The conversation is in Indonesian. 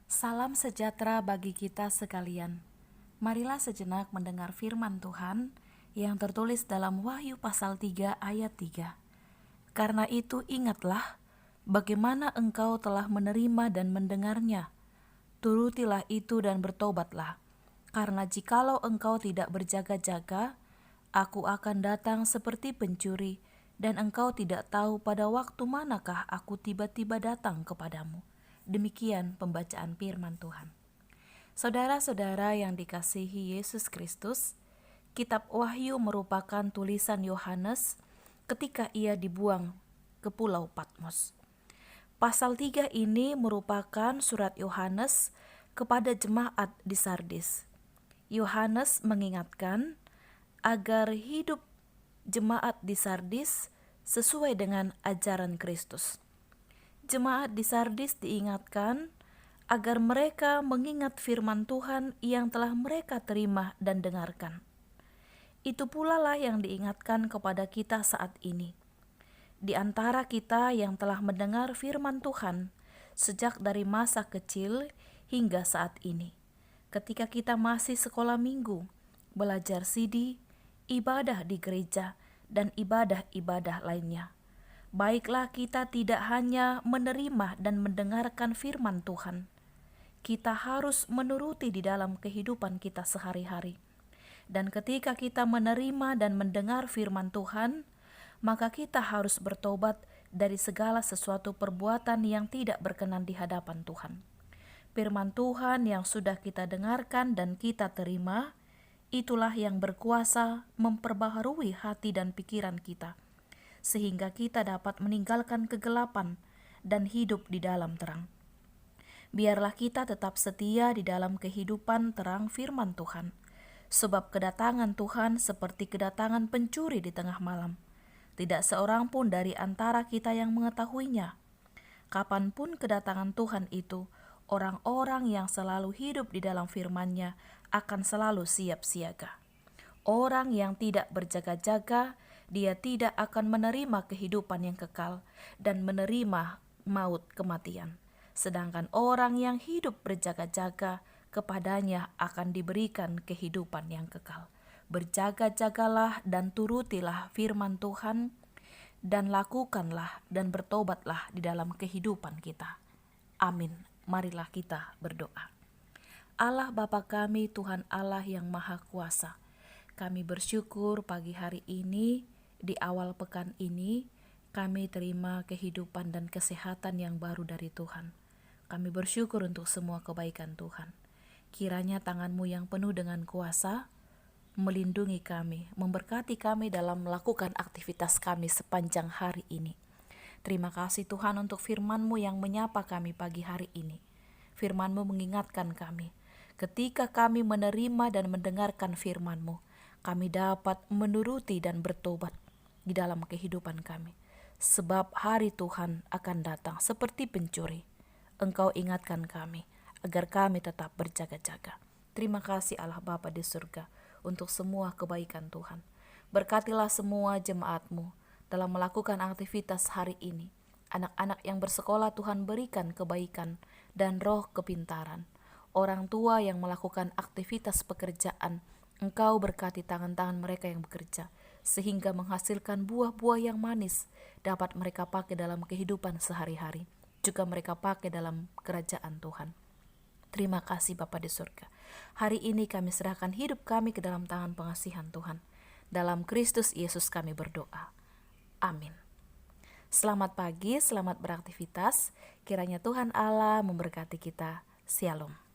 Salam sejahtera bagi kita sekalian. Marilah sejenak mendengar firman Tuhan yang tertulis dalam Wahyu pasal 3 ayat 3. Karena itu ingatlah bagaimana engkau telah menerima dan mendengarnya. Turutilah itu dan bertobatlah. Karena jikalau engkau tidak berjaga-jaga, aku akan datang seperti pencuri, dan engkau tidak tahu pada waktu manakah aku tiba-tiba datang kepadamu. Demikian pembacaan firman Tuhan. Saudara-saudara yang dikasihi Yesus Kristus, kitab Wahyu merupakan tulisan Yohanes ketika ia dibuang ke Pulau Patmos. Pasal 3 ini merupakan surat Yohanes kepada jemaat di Sardis. Yohanes mengingatkan agar hidup jemaat di Sardis sesuai dengan ajaran Kristus. Jemaat di Sardis diingatkan agar mereka mengingat firman Tuhan yang telah mereka terima dan dengarkan. Itu pula lah yang diingatkan kepada kita saat ini. Di antara kita yang telah mendengar firman Tuhan sejak dari masa kecil hingga saat ini, ketika kita masih sekolah minggu, belajar CD, ibadah di gereja, dan ibadah-ibadah lainnya. Baiklah kita tidak hanya menerima dan mendengarkan firman Tuhan, kita harus menuruti di dalam kehidupan kita sehari-hari. Dan ketika kita menerima dan mendengar firman Tuhan, maka kita harus bertobat dari segala sesuatu perbuatan yang tidak berkenan di hadapan Tuhan. Firman Tuhan yang sudah kita dengarkan dan kita terima, itulah yang berkuasa memperbaharui hati dan pikiran kita, sehingga kita dapat meninggalkan kegelapan dan hidup di dalam terang. Biarlah kita tetap setia di dalam kehidupan terang firman Tuhan, sebab kedatangan Tuhan seperti kedatangan pencuri di tengah malam. Tidak seorang pun dari antara kita yang mengetahuinya. Kapanpun kedatangan Tuhan itu, orang-orang yang selalu hidup di dalam firman-Nya akan selalu siap siaga. Orang yang tidak berjaga-jaga, dia tidak akan menerima kehidupan yang kekal dan menerima maut kematian. Sedangkan orang yang hidup berjaga-jaga, kepadanya akan diberikan kehidupan yang kekal. Berjaga-jagalah dan turutilah firman Tuhan, dan lakukanlah dan bertobatlah di dalam kehidupan kita. Amin. Marilah kita berdoa. Allah Bapa kami, Tuhan Allah yang Maha Kuasa, kami bersyukur pagi hari ini, di awal pekan ini, kami terima kehidupan dan kesehatan yang baru dari Tuhan. Kami bersyukur untuk semua kebaikan Tuhan. Kiranya tangan-Mu yang penuh dengan kuasa melindungi kami, memberkati kami dalam melakukan aktivitas kami sepanjang hari ini. Terima kasih Tuhan untuk firman-Mu yang menyapa kami pagi hari ini. Firman-Mu mengingatkan kami, ketika kami menerima dan mendengarkan firman-Mu, kami dapat menuruti dan bertobat di dalam kehidupan kami. Sebab hari Tuhan akan datang seperti pencuri. Engkau ingatkan kami, agar kami tetap berjaga-jaga. Terima kasih Allah Bapa di surga untuk semua kebaikan Tuhan. Berkatilah semua jemaat-Mu dalam melakukan aktivitas hari ini. Anak-anak yang bersekolah Tuhan berikan kebaikan dan roh kepintaran. Orang tua yang melakukan aktivitas pekerjaan, Engkau berkati tangan-tangan mereka yang bekerja, sehingga menghasilkan buah-buah yang manis dapat mereka pakai dalam kehidupan sehari-hari, juga mereka pakai dalam kerajaan Tuhan. Terima kasih Bapa di surga. Hari ini kami serahkan hidup kami ke dalam tangan pengasihan Tuhan. Dalam Kristus Yesus kami berdoa. Amin. Selamat pagi, selamat beraktivitas. Kiranya Tuhan Allah memberkati kita. Shalom.